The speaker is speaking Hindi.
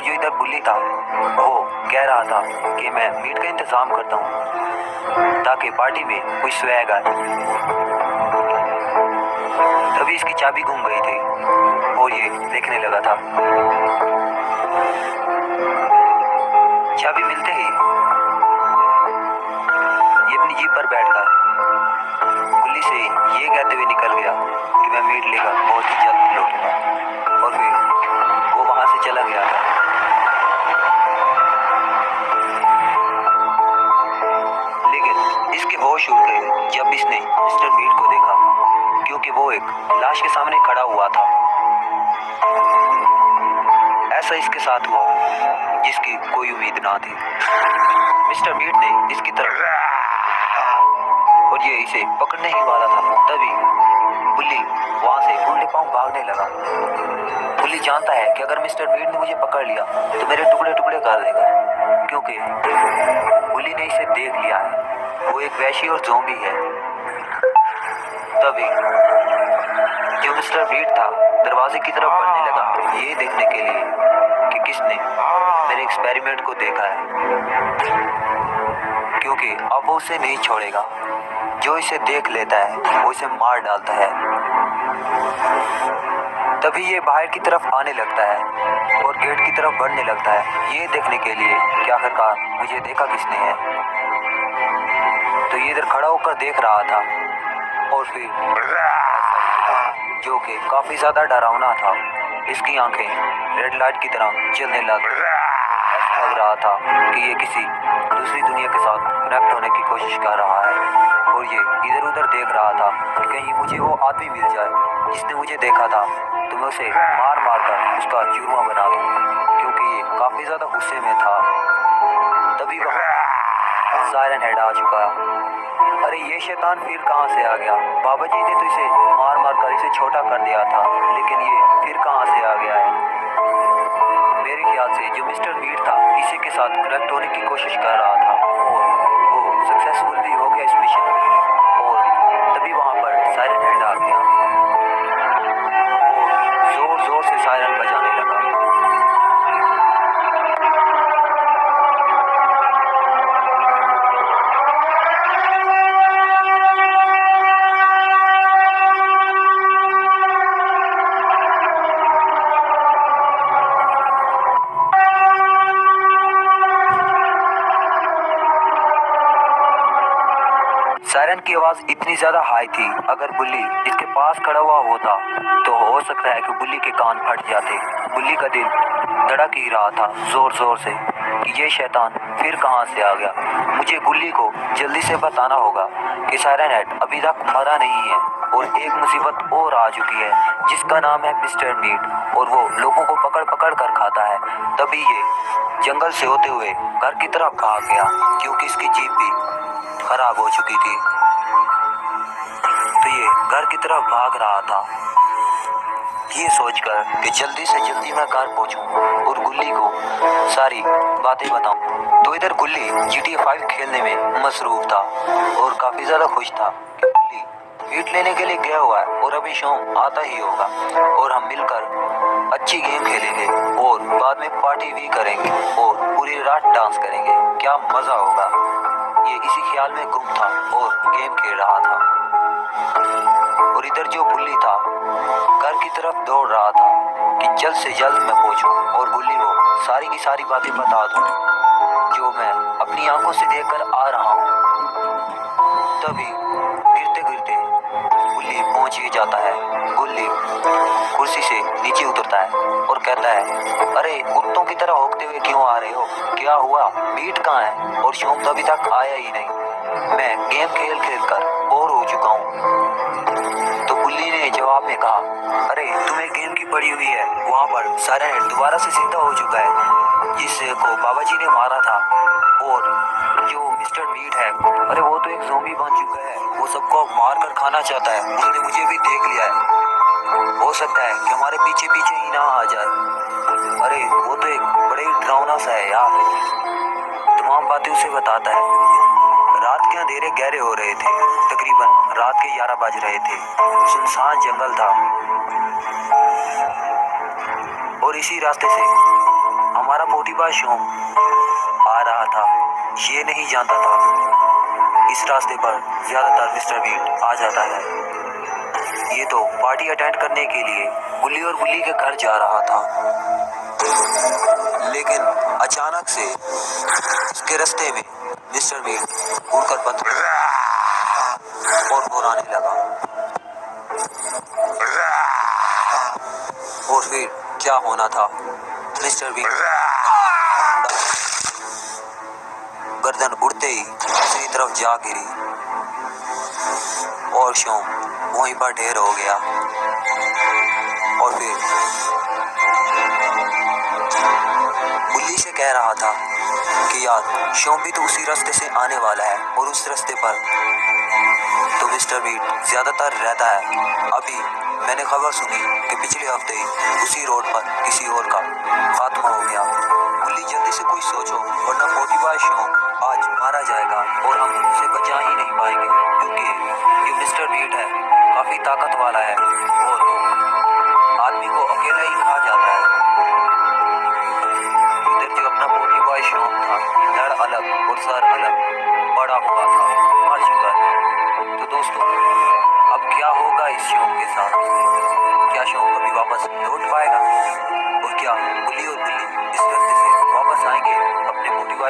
और जो इधर बुल्ली था वो कह रहा था कि मैं मीट का इंतजाम करता हूँ ताकि पार्टी में कोई स्वैग आए। तभी इसकी चाबी गुम गई थी और ये देखने लगा था। चाबी मिलते ही ये अपनी जीप पर बैठकर बुल्ली से ये कहते हुए निकल गया कि मैं मीट लेकर बहुत ही जल्द लौटूंगा, और फिर वो वहां से चला गया था। लेकिन इसके होश उड़ गए जब इसने मिस्टर मीट को देखा, क्योंकि वो एक लाश के सामने खड़ा हुआ था। ऐसा इसके साथ हुआ जिसकी कोई उम्मीद ना थी। मिस्टर मीट ने इसकी तरफ और ये इसे पकड़ने ही वाला था, तभी बुल्ली वहां से उल्टे पांव भागने लगा। बुल्ली जानता है कि अगर मिस्टर मीट ने मुझे पकड़ लिया तो मेरे टुकड़े टुकड़े कर देगा, क्योंकि बुल्ली ने इसे देख लिया है, वो एक वैशी और ज़ॉम्बी है। तभी जो मिस्टर मीट था दरवाजे की तरफ बढ़ने लगा, ये देखने के लिए कि किसने मेरे एक्सपेरिमेंट को देखा है, क्योंकि अब वो उसे नहीं छोड़ेगा। जो इसे देख लेता है वो इसे मार डालता है। तभी ये बाहर की तरफ आने लगता है और गेट की तरफ बढ़ने लगता है, ये देखने के लिए कि आखिरकार मुझे देखा किसने है। तो ये इधर खड़ा होकर देख रहा था और फिर जो कि काफी ज्यादा डरावना था, इसकी आंखें रेड लाइट की तरह जलने लग गई। ऐसा लग रहा था कि ये किसी दूसरी दुनिया के साथ कनेक्ट होने की कोशिश कर रहा है, और ये इधर उधर देख रहा था कि कहीं मुझे वो आदमी मिल जाए जिसने मुझे देखा था, तो मैं उसे मार मार कर उसका चूरमा बना दूं, क्योंकि ये काफी ज्यादा गुस्से में था। तभी वहाँ सायरन हेड आ चुका। अरे ये शैतान फिर कहाँ से आ गया? बाबा जी ने तो इसे मार मार कर इसे छोटा कर दिया था, लेकिन ये फिर कहाँ से आ गया है? मेरे ख्याल से जो मिस्टर मीट था इसी के साथ कनेक्ट होने की कोशिश कर रहा था, और वो सक्सेसफुल भी हो गया इस मिशन में। और तभी वहाँ पर सायरन हेड आ गया और जोर जोर से सायरन बजाने लगा। सायरन की आवाज इतनी ज्यादा हाई थी, अगर बुल्ली इसके पास खड़ा हुआ होता तो हो सकता है कि बुल्ली के कान फट जाते। बुल्ली का दिल धड़क ही रहा था जोर जोर से कि ये शैतान फिर कहां से आ गया। मुझे बुल्ली को जल्दी से बताना होगा कि सायरन हेड अभी तक मरा नहीं है और एक मुसीबत और आ चुकी है जिसका नाम है मिस्टर मीट, और वो लोगों को पकड़ पकड़ कर खाता है। तभी ये जंगल से होते हुए घर की तरफ भाग गया, क्योंकि इसकी जीप भी खराब हो चुकी थी। तो ये घर की तरफ भाग रहा था, ये सोचकर कि जल्दी से जल्दी मैं घर पहुंचूं और गुल्ली को सारी बातें बताऊं। तो इधर गुल्ली GTA 5 खेलने में मसरूफ था और काफी ज्यादा खुश था कि गुल्ली मीट लेने के लिए गया हुआ है और अभी शाम आता ही होगा और हम मिलकर अच्छी गेम खेलेंगे और बाद में पार्टी भी करेंगे और पूरी रात डांस करेंगे। क्या मजा होगा। ये इसी ख्याल में गुम था और गेम खेल रहा था। और इधर जो बुल्ली था घर की तरफ दौड़ रहा था कि जल्द से जल्द मैं पहुंचूं और बुल्ली को सारी की सारी बातें बता दूं जो मैं अपनी आंखों से देखकर आ रहा हूं। तभी गिरते गिरते बुल्ली पहुंच ही जाता है। बुल्ली कुर्सी से नीचे उतरता है और कहता है, अरे कुत्तों की तरह होकते हुए क्यों आ रहे हो? क्या हुआ? मीट कहाँ है? और शोम तो अभी तक आया ही नहीं। मैं गेम खेल खेल कर बोर हो चुका हूँ। तो बुल्ली ने जवाब में कहा, अरे तुम्हें गेम की पड़ी हुई है, वहाँ पर सायरन हेड दोबारा से जिंदा हो चुका है जिसको बाबा जी ने मारा था। और जो मिस्टर मीट है, अरे वो तो एक ज़ॉम्बी बन चुका है, वो सबको मार कर खाना चाहता है, उसने मुझे भी देख लिया है। हो सकता है कि हमारे पीछे पीछे ही ना आ जाए। अरे वो तो एक बड़े ही डरावना सा है यार। तमाम बातें उसे बताता है। रात के अंधेरे गहरे हो रहे थे, तकरीबन रात के 11 बज रहे थे। सुनसान जंगल था और इसी रास्ते से हमारा पोतीबा श्योम आ रहा था। ये नहीं जानता था इस रास्ते पर ज्यादातर मिस्टर बीट आ जाता है। ये तो पार्टी अटेंड करने के लिए गुल्ली और गुल्ली के घर जा रहा था, लेकिन अचानक से उसके रास्ते में मिस्टर बीट उड़कर बंद और घुराने लगा। और फिर क्या होना था, मिस्टर बीट गर्दन उड़ते ही दूसरी तरफ जा गिरी और श्योम वहीं पर ढेर हो गया। और फिर गुल्ली से कह रहा था कि यार श्योम भी तो उसी रास्ते से आने वाला है और उस रास्ते पर तो मिस्टर बीट ज्यादातर रहता है। अभी मैंने खबर सुनी कि पिछले हफ्ते ही उसी रोड पर किसी और का खात्मा हो गया। गुल्ली जल्दी से कोई सोचो, वरना पोतीबा श्योम आज मारा जाएगा और हम उसे बचा ही नहीं पाएंगे, क्योंकि ये मिस्टर बीट है, काफी ताकत वाला है और आदमी को अकेला ही खा जाता है। इधर जो अपना पोतीबा श्योम था, धड़ अलग और सर अलग पड़ा हुआ था, मर चुका था। तो दोस्तों, अब क्या होगा इस श्योम के साथ? क्या श्योम कभी वापस लौट पाएगा?